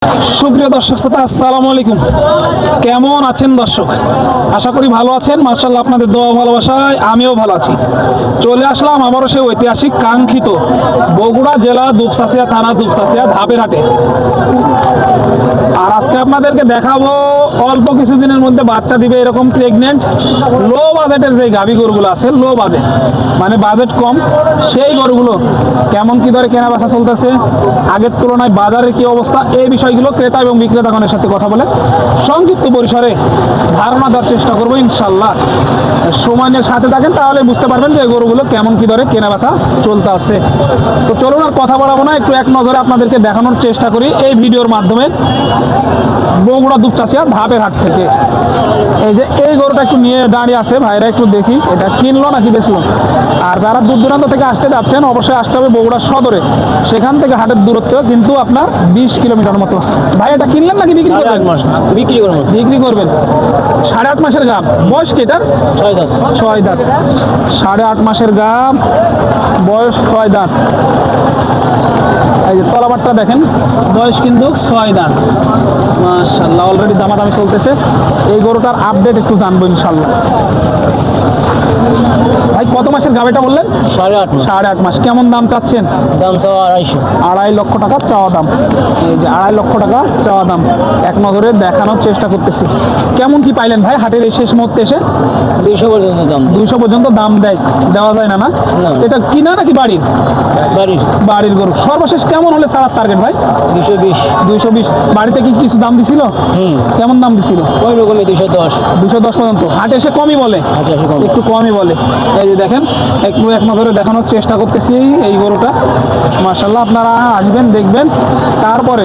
সুপ্রিয় দর্শক শ্রোতা, আসসালামু আলাইকুম। কেমন আছেন দর্শক? আশা করি ভালো আছেন। মাশাআল্লাহ, আপনাদের দোয়া ভালোবাসায় আমিও ভালো আছি। চলে আসলাম আবারও সেই ঐতিহাসিক কাঙ্ক্ষিত বগুড়া জেলা দুপচাঁচিয়া থানা দুপচাঁচিয়া ধাপের হাটে। আর আজকে আপনাদেরকে দেখাবো অল্প কিছুদিনের মধ্যে বাচ্চা দিবে এরকম প্রেগনেন্ট লো বাজেটের যে গাভী গরুগুলো আছে, লো বাজেট মানে বাজেট কম, সেই গরুগুলো কেমন কি দরে কেনা বেচা চলতেছে, আগের তুলনায় বাজারের কি অবস্থা, এই বিষয়গুলো ক্রেতা এবং বিক্রেতাগণের সাথে কথা বলে সংক্ষিপ্ত পরিসরে ধারণা দেওয়ার চেষ্টা করবো ইনশাল্লাহ। সময়ের সাথে থাকেন তাহলে বুঝতে পারবেন যে গরুগুলো কেমন কি দরে কেনা বেচা চলতে আছে। তো চলুন আর কথা বলাবো না, একটু এক নজরে আপনাদেরকে দেখানোর চেষ্টা করি এই ভিডিওর মাধ্যমে বগুড়া দুপচাঁচিয়া ধাপের হাট থেকে। এই যে এই গরুটা একটু নিয়ে দাঁড়িয়ে আছে ভাইরা, একটু দেখি এটা কিনলো নাকি বেচলো। আর যারা দূর দূরান্ত থেকে আসতে যাচ্ছেন অবশ্যই আসতে হবে বগুড়া সদরে, সেখান থেকে হাটের দূরত্ব কিন্তু আপনার 20 কিলোমিটার মতো। ভাই এটা কিনলেন নাকি বিক্রি করবেন? বিক্রি করবেন। 8.5 মাসের গাব, বয়স কি এটার? 6 দাঁত। 6 দাঁত, 8.5 মাসের গাব, বয়স 6 দাঁত। এই যে তলাবারটা দেখেন, বয়স কিন্তু 6 দাঁত। মাশাআল্লাহ, অলরেডি দামাদামি চলতেছে। এই গরুটার আপডেট একটু জানবো ইনশাআল্লাহ। ভাই কত মাসের গাবিটা বললেন? 8.5 মাস। 8.5 মাস। কেমন দাম চাচ্ছেন? দাম 250। 2.5 লক্ষ টাকা চাওয়া দাম। এই যে 2.5 লক্ষ টাকা চাওয়া দাম, এক নজরে দেখানোর চেষ্টা করতেছি। কেমন কি পাইলেন ভাই হাটের এই শেষ মুহূর্তে এসে? 200 পর্যন্ত দাম। 200 পর্যন্ত দাম দেওয়া যায় না? না, না। এটা কিনা নাকি বাড়ির? বাড়ির গরু। সর্বশেষ কেমন হলে ছাড়ার টার্গেট ভাই? 220। 220। বাড়িতে কি কিছু দাম দিছিল? কেমন দাম দিছিল? ওই রকমই 210। 210 পর্যন্ত। হাটে এসে কমই বলে, হাটে এসে কম। একটু কমই বলে। এই যে দেখেন, একটু এক নজরে দেখানোর চেষ্টা করতেছি এই গরুটা। মাশাআল্লাহ, আপনারা আসবেন দেখবেন, তারপরে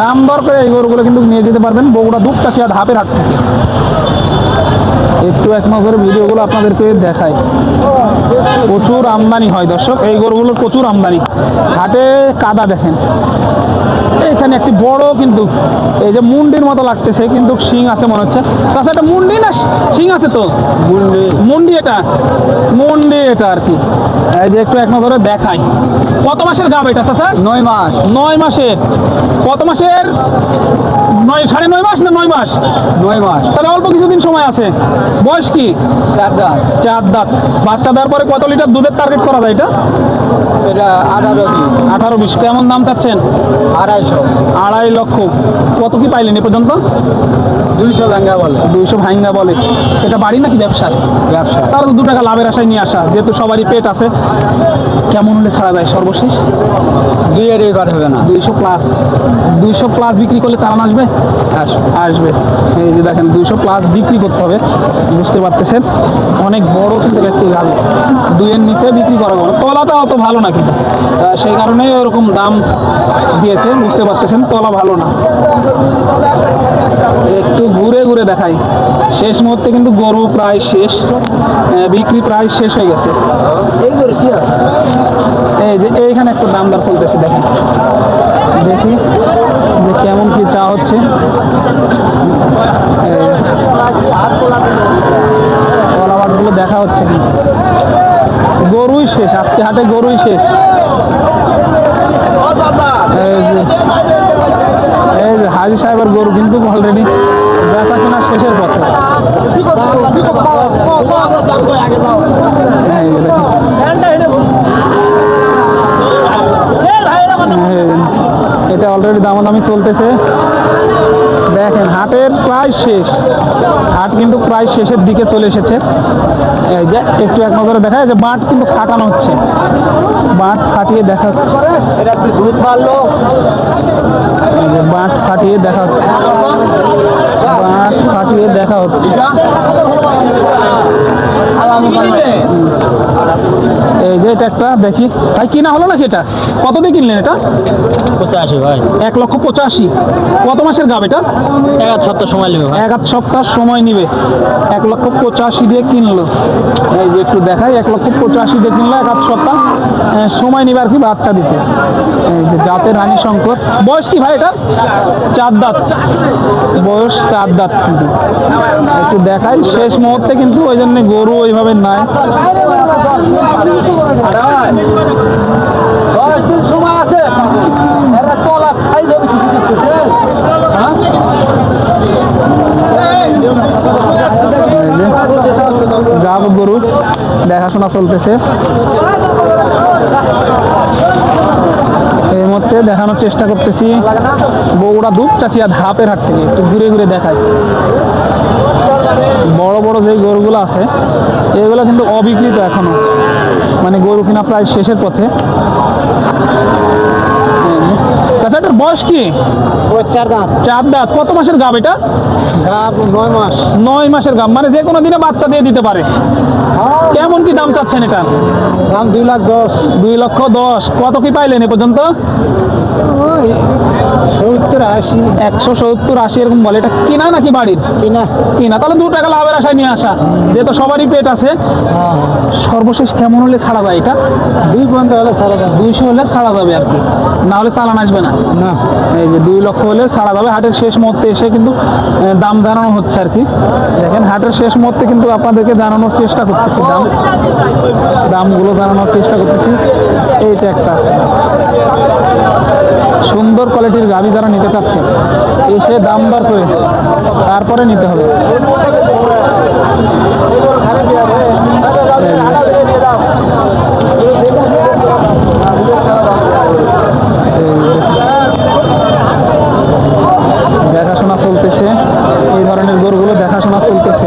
দাম দর করে এই গরুগুলো কিন্তু নিয়ে যেতে পারবেন বগুড়া দুপচাঁচিয়া ধাপের হাট থেকে। একটু এক নজরে ভিডিওগুলো আপনাদেরকে দেখাই। প্রচুর আমদানি হয় দর্শক, এই গরুগুলোর প্রচুর আমদানি। হাটে কাদা দেখেন, এখানে একটি বড় কিন্তু এই যে মুন্ডির মতো লাগতেছে, কিন্তু শিং আছে মনে হচ্ছে। চাচা এটা মুন্ডি না শিং আছে? তো মুন্ডি এটা, মুন্ডি এটা আর কি। এই যে একটু এক নজরে দেখাই। কত মাসের গাব এটা চাচা? 9 মাস। 9 মাসের। কত মাসের? 9.5 মাস না 9 মাস? 9 মাস। তাহলে অল্প কিছুদিন সময় আছে। বয়স কি? 4 দাঁত। 4 দাঁত। বাচ্চা দেওয়ার পরে কত লিটার দুধের টার্গেট করা যায় এটা? এটা 18-20। কেমন দাম চাচ্ছেন? 250। 2.5 লক্ষ। কত কি পাইলেন এ পর্যন্ত? 200 ভাঙ্গা বলে। 200 ভাঙ্গা বলে। এটা বাড়ি নাকি ব্যবসা? ব্যবসা। তাহলে তো 2 টাকা লাভের আশায় নিয়ে আসা, যেহেতু সবারই পেট আছে। কেমন হলে ছাড়া যায় সর্বশেষ? 2 এর এবার হবে না। 200 প্লাস। 200 প্লাস বিক্রি করলে চালান আসবে? আসবে। এই যে দেখেন, 200 প্লাস বিক্রি করতে হবে, বুঝতে পারতেছেন। অনেক বড় কিন্তু একটি গাভী, 2 এর নিচে বিক্রি করা যাবে। তলাটা অত ভালো না কিন্তু, সেই কারণেই ওরকম দাম দিয়েছে, বুঝতে পারতেছেন। তলা ভালো না। একটু ঘুরে ঘুরে দেখাই। শেষ মুহূর্তে কিন্তু গরু প্রায় শেষ, বিক্রি প্রায় শেষ হয়ে গেছে। এই গরু কি আছে? এই যে এইখানে একটু দাম দর চলতেছে, দেখেন দেখি যে কেমন কি চা হচ্ছে। কলাবাটগুলো দেখা হচ্ছে কিন্তু গরুই শেষ, আজকে হাটে গরুই শেষ। এই যে হাজি সাহেবের গরু কিন্তু অলরেডি বেচা কেনা শেষের পথে। এটা অলরেডি দামাদামি চলতেছে। দেখেন হাটের প্রায় শেষ, হাট কিন্তু প্রায় শেষের দিকে চলে এসেছে। এই যে একটু এক নজরে দেখা যায় যে বাঁট কিন্তু ফাটানো হচ্ছে, বাঁট ফাটিয়ে দেখা হচ্ছে। দুধ মারলো, বাঁট ফাটিয়ে দেখা হচ্ছে, বাঁট ফাটিয়ে দেখা হচ্ছে। এই যে এটা একটা দেখি ভাই, কিনা হলো নাকি? এটা কত দিয়ে কিনলেন? এটা 85 ভাই। 1,85,000। কত মাসের গাব এটা? 1 সপ্তাহ সময় নেবে ভাই। 1 সপ্তাহ সময় নিবে। 1,85,000 দিয়ে কিনলো। এই যে একটু দেখাই, 1,85,000 দিয়ে কিনলো, 1 সপ্তাহ সময় নিবে আর কি বাচ্চা দিতে। এই যে জাতের রানী শঙ্কর। বয়স কি ভাই এটা? 4 দাঁত। বয়স 4 দাঁত। কিন্তু একটু দেখাই, শেষ মুহূর্তে কিন্তু ওই জন্য গরু ওইভাবে নাই। 10 দিন সময় আছে, তলা ছাই যাবে। চলতেছে। এই মুহূর্তে দেখানোর চেষ্টা করতেছি বগুড়া দুপচাচিয়া ধাপের হাট থেকে, একটু ঘুরে ঘুরে দেখাই। বড় বড় যে গরুগুলো আছে এগুলো কিন্তু অবিকৃত এখনো, মানে গরু কিনা প্রায় শেষের পথে। আচ্ছা, এটার বয়স কি? 4 দাঁত। 4 দাঁত। কত মাসের গাব এটা? গাব 9 মাস। 9 মাসের গাব, মানে যে কোনো দিনে বাচ্চা দিয়ে দিতে পারে। কেমন কি দাম চাচ্ছেন এটা? দাম 2,10,000। 2,10,000। কত কি পাইলেন এ পর্যন্ত? 70-80 170-80 এরকম বলে। এটা কিনা নাকি বাড়ির? কিনা। কিনা। তাহলে 2 টাকা লাভের আশায় নিয়ে আসা, যেহেতু সবারই পেট আছে। সর্বশেষ কেমন হলে ছাড়া যায় এটা? 2 পর্যন্ত হলে সারা দাম। 200 হলে ছাড়া যাবে আর কি, না হলে চালান আসবে না। না। এই যে 2 লক্ষ হলে ছাড়া যাবে। হাটের শেষ মুহূর্তে এসে কিন্তু দাম জানানো হচ্ছে আর কি। দেখেন হাটের শেষ মুহূর্তে কিন্তু আপনাদেরকে জানানোর চেষ্টা করতেছি, দামগুলো জানানোর চেষ্টা করতেছি। এইটা একটা আছে সুন্দর কোয়ালিটির গাভী, যারা নিতে চাচ্ছে এসে দাম দর করে তারপরে নিতে হবে। দেখাশোনা চলতেছে, এই ধরনের গরুগুলো দেখাশোনা চলতেছে।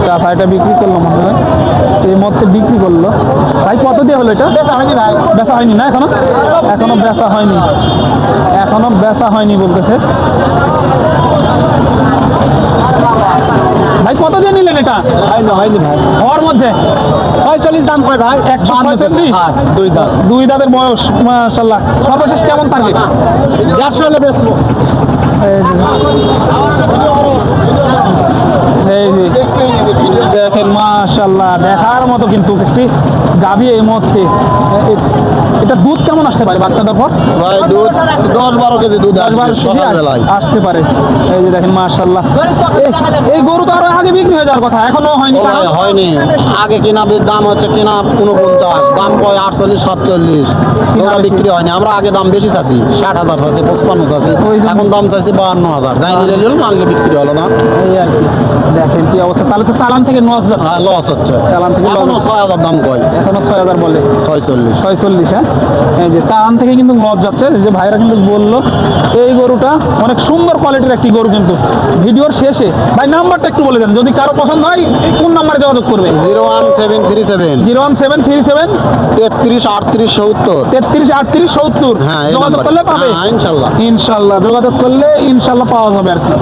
চাষা এটা বিক্রি করলো মনে হয়, এই মধ্যে বিক্রি করলো। ভাই কত দিয়ে হলো এটা? বেচা হয়নি ভাই। বেচা হয়নি না এখনো? এখনো বেচা হয়নি, এখনো বেচা হয়নি বলতেছে। ভাই কত দিয়ে নিলেন এটা? হয়নি ভাই। হওয়ার মধ্যে 46 দাম কয় ভাই। 146। 2 দাঁত। 2 দাঁতের বয়স, মাশাআল্লাহ। সর্বশেষ কেমন টার্গেট? 150 হলে বেচবো। এই যে দেখেন মাশাআল্লাহ, দেখার মতো কিন্তু একটি গাভী এই মুহূর্তে। এটা দুধ কেমন আসতে পারে বাচ্চা দেওয়ার পর? ভাই দুধ 10-12 কেজি দুধ 10-12 আসবে সকালবেলায়। আসতে পারে। এই যে দেখেন মাশাআল্লাহ, এই গরু তো আরো আগে বিক্রি হয়ে যাওয়ার কথা, এখনো হয়নি। ও ভাই হয়নি, আগে কিনা দাম হচ্ছে কিনা 49, দাম কয় 48-47, ওরা বিক্রি হয়নি। আমরা আগে দাম বেশি চাচ্ছি, 60,000 চাচ্ছি, 55 চাচ্ছি, ওই জন্য। এখন দাম চাইছি 52,000। যাই নিলে নিল, না নিলে বিক্রি হলো না। এই আর কি, দেখেন কি অবস্থা। তাহলে তো চালান থেকে লস যাচ্ছে। হ্যাঁ লস হচ্ছে, চালান থেকে লস, এখনো 6,000 দাম কয়, এখনো 6,000 বলে। 46। 46। হ্যাঁ, এই যে চালান থেকে কিন্তু লস যাচ্ছে। এই যে ভাইরা কিন্তু বললো এই গরুটা অনেক সুন্দর কোয়ালিটির একটি গরু। কিন্তু ভিডিওর শেষে ভাই নাম্বারটা একটু বলে দেন, যদি কারো পছন্দ হয় এই কোন নাম্বারে যোগাযোগ করবে? 01737 01737 33 38 70। 33 38 70। হ্যাঁ, এই যোগাযোগ নাম্বারে। করলে পাবে। হ্যাঁ, ইনশাল্লাহ। ইনশাল্লাহ যোগাযোগ করলে ইনশাল্লাহ পাওয়া যাবে আর কি।